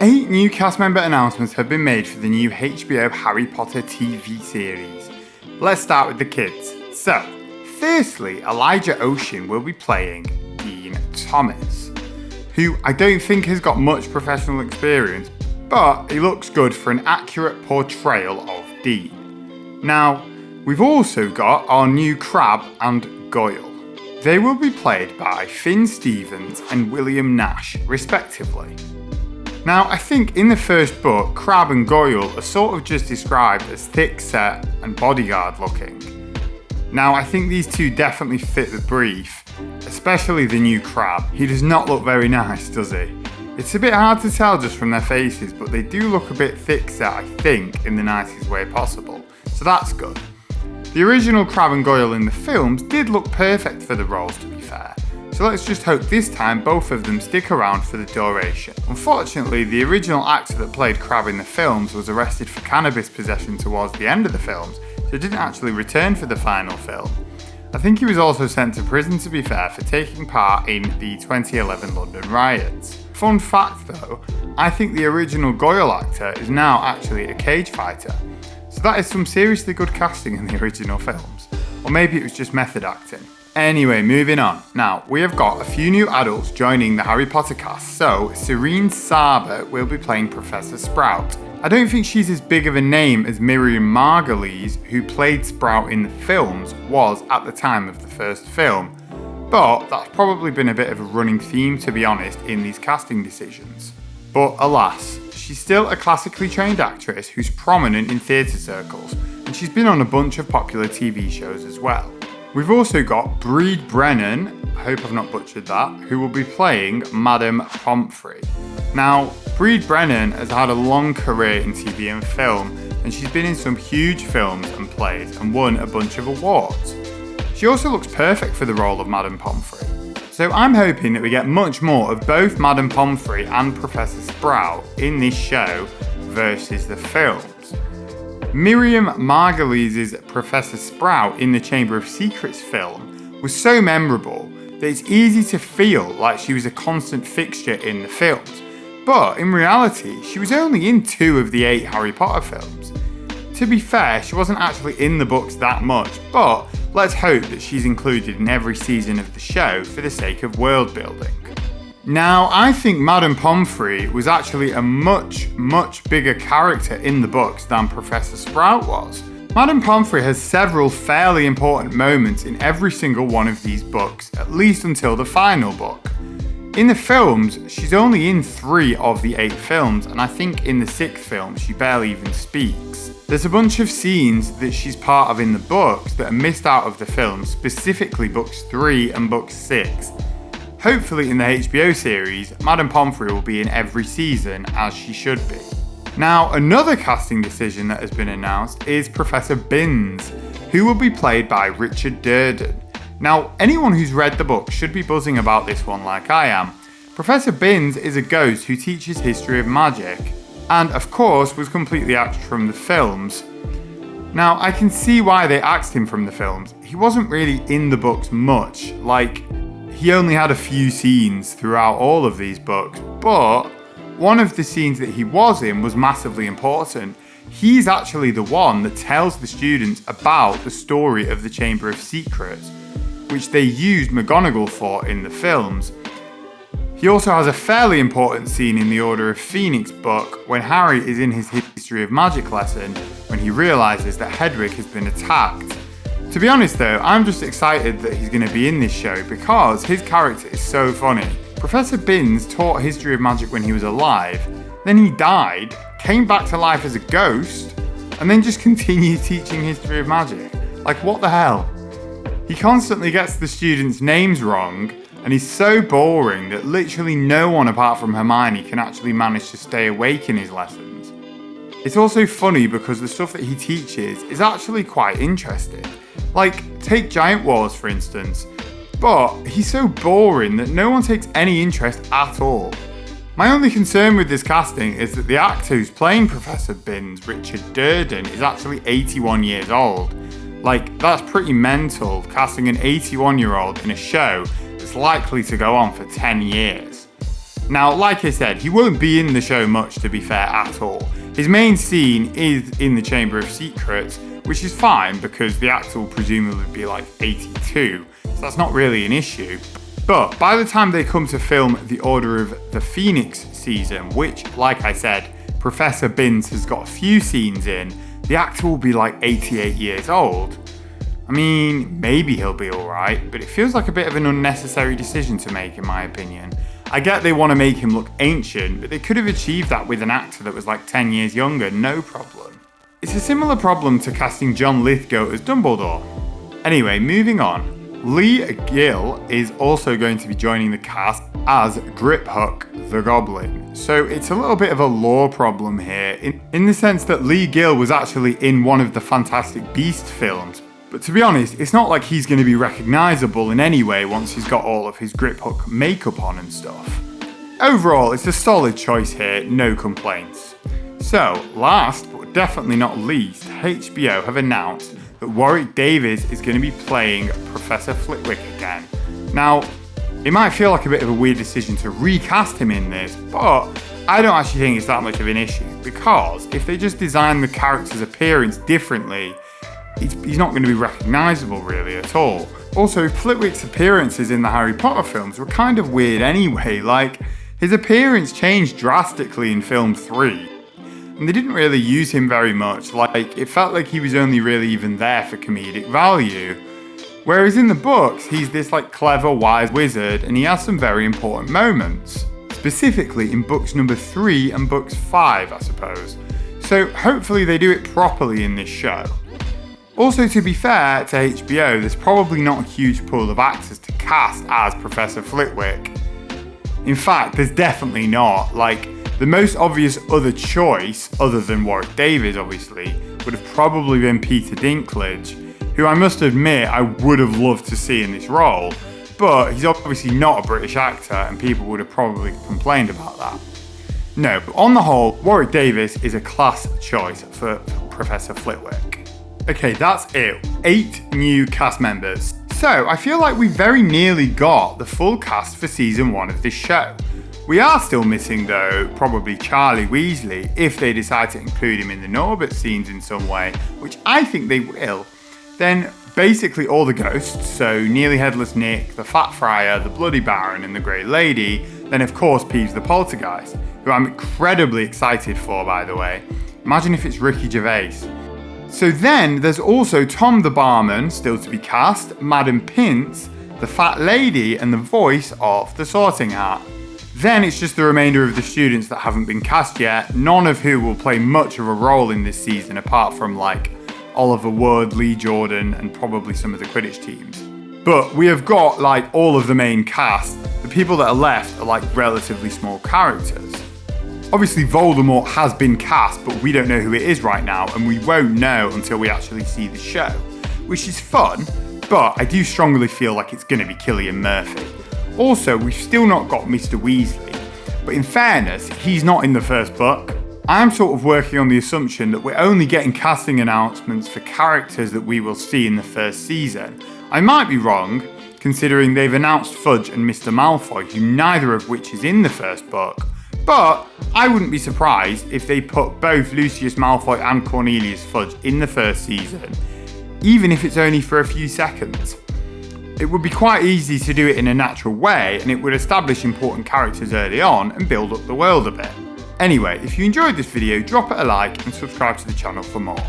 8 new cast member announcements have been made for the new HBO Harry Potter TV series. Let's start with the kids. So, firstly, Elijah Ocean will be playing Dean Thomas, who I don't think has got much professional experience, but he looks good for an accurate portrayal of Dean. Now, we've also got our new Crabbe and Goyle. They will be played by Finn Stevens and William Nash, respectively. Now, I think in the first book, Crabbe and Goyle are sort of just described as thick-set and bodyguard looking. Now, I think these two definitely fit the brief, especially the new Crabbe. He does not look very nice, does he? It's a bit hard to tell just from their faces, but they do look a bit thick-set, I think, in the nicest way possible. So that's good. The original Crabbe and Goyle in the films did look perfect for the roles, to be fair. So let's just hope this time both of them stick around for the duration. Unfortunately, the original actor that played Crabbe in the films was arrested for cannabis possession towards the end of the films, so didn't actually return for the final film. I think he was also sent to prison, to be fair, for taking part in the 2011 London riots. Fun fact though, I think the original Goyle actor is now actually a cage fighter. So that is some seriously good casting in the original films. Or maybe it was just method acting. Anyway, moving on. Now, we have got a few new adults joining the Harry Potter cast, so Serene Saba will be playing Professor Sprout. I don't think she's as big of a name as Miriam Margolyes, who played Sprout in the films, was at the time of the first film. But that's probably been a bit of a running theme, to be honest, in these casting decisions. But alas, she's still a classically trained actress who's prominent in theatre circles, and she's been on a bunch of popular TV shows as well. We've also got Breed Brennan, I hope I've not butchered that, who will be playing Madame Pomfrey. Now, Breed Brennan has had a long career in TV and film, and she's been in some huge films and plays and won a bunch of awards. She also looks perfect for the role of Madame Pomfrey. So I'm hoping that we get much more of both Madame Pomfrey and Professor Sprout in this show versus the films. Miriam Margolyes' Professor Sprout in the Chamber of Secrets film was so memorable that it's easy to feel like she was a constant fixture in the films. But in reality, she was only in 2 of the 8 Harry Potter films. To be fair, she wasn't actually in the books that much, but let's hope that she's included in every season of the show for the sake of world building. Now, I think Madame Pomfrey was actually a much bigger character in the books than Professor Sprout was. Madame Pomfrey has several fairly important moments in every single one of these books, at least until the final book. In the films, she's only in 3 of the 8 films, and I think in the 6th film she barely even speaks. There's a bunch of scenes that she's part of in the books that are missed out of the films, specifically books 3 and book 6. Hopefully in the HBO series, Madame Pomfrey will be in every season, as she should be. Now, another casting decision that has been announced is Professor Binns, who will be played by Richard Durden. Now, anyone who's read the book should be buzzing about this one like I am. Professor Binns is a ghost who teaches history of magic, and of course was completely axed from the films. Now, I can see why they axed him from the films. He wasn't really in the books much, he only had a few scenes throughout all of these books, but one of the scenes that he was in was massively important. He's actually the one that tells the students about the story of the Chamber of Secrets, which they used McGonagall for in the films. He also has a fairly important scene in the Order of Phoenix book when Harry is in his History of Magic lesson when he realises that Hedwig has been attacked. To be honest though, I'm just excited that he's going to be in this show because his character is so funny. Professor Binns taught History of Magic when he was alive, then he died, came back to life as a ghost, and then just continued teaching History of Magic. What the hell? He constantly gets the students' names wrong, and he's so boring that literally no one apart from Hermione can actually manage to stay awake in his lessons. It's also funny because the stuff that he teaches is actually quite interesting. Take Giant Wars for instance, but he's so boring that no one takes any interest at all. My only concern with this casting is that the actor who's playing Professor Binns, Richard Durden, is actually 81 years old. That's pretty mental, casting an 81-year-old in a show that's likely to go on for 10 years. Now, like I said, he won't be in the show much, to be fair, at all. His main scene is in the Chamber of Secrets, which is fine because the actor will presumably be like 82, so that's not really an issue. But by the time they come to film the Order of the Phoenix season, which, like I said, Professor Binns has got a few scenes in, the actor will be like 88 years old. I mean, maybe he'll be alright, but it feels like a bit of an unnecessary decision to make, in my opinion. I get they want to make him look ancient, but they could have achieved that with an actor that was like 10 years younger, no problem. It's a similar problem to casting John Lithgow as Dumbledore. Anyway, moving on. Lee Gill is also going to be joining the cast as Griphook the Goblin. So it's a little bit of a lore problem here, in the sense that Lee Gill was actually in one of the Fantastic Beasts films. But to be honest, it's not like he's going to be recognisable in any way once he's got all of his Griphook makeup on and stuff. Overall, it's a solid choice here, no complaints. So, last but definitely not least, HBO have announced that Warwick Davis is going to be playing Professor Flitwick again. Now, it might feel like a bit of a weird decision to recast him in this, but I don't actually think it's that much of an issue, because if they just design the character's appearance differently, he's not going to be recognisable really at all. Also, Flitwick's appearances in the Harry Potter films were kind of weird anyway, like his appearance changed drastically in film 3. And they didn't really use him very much, like it felt like he was only really even there for comedic value. Whereas in the books, he's this like clever, wise wizard and he has some very important moments. Specifically in books number 3 and books 5, I suppose. So hopefully they do it properly in this show. Also, to be fair to HBO, there's probably not a huge pool of actors to cast as Professor Flitwick. In fact, there's definitely not. Like, the most obvious other choice, other than Warwick Davis obviously, would have probably been Peter Dinklage, who I must admit I would have loved to see in this role, but he's obviously not a British actor and people would have probably complained about that. No, but on the whole, Warwick Davis is a class choice for Professor Flitwick. Okay, that's it. 8 new cast members. So, I feel like we very nearly got the full cast for season 1 of this show. We are still missing, though, probably Charlie Weasley, if they decide to include him in the Norbert scenes in some way, which I think they will. Then, basically all the ghosts, so Nearly Headless Nick, the Fat Friar, the Bloody Baron, and the Grey Lady, then of course Peeves the Poltergeist, who I'm incredibly excited for, by the way. Imagine if it's Ricky Gervais. So then there's also Tom the Barman, still to be cast, Madam Pince, the Fat Lady, and the voice of the Sorting Hat. Then it's just the remainder of the students that haven't been cast yet, none of who will play much of a role in this season apart from like Oliver Wood, Lee Jordan, and probably some of the Quidditch teams. But we have got like all of the main cast. The people that are left are like relatively small characters. Obviously Voldemort has been cast, but we don't know who it is right now, and we won't know until we actually see the show, which is fun, but I do strongly feel like it's going to be Cillian Murphy. Also, we've still not got Mr. Weasley, but in fairness, he's not in the first book. I'm sort of working on the assumption that we're only getting casting announcements for characters that we will see in the first season. I might be wrong, considering they've announced Fudge and Mr. Malfoy, who neither of which is in the first book, but I wouldn't be surprised if they put both Lucius Malfoy and Cornelius Fudge in the first season, even if it's only for a few seconds. It would be quite easy to do it in a natural way, and it would establish important characters early on and build up the world a bit. Anyway, if you enjoyed this video, drop it a like and subscribe to the channel for more.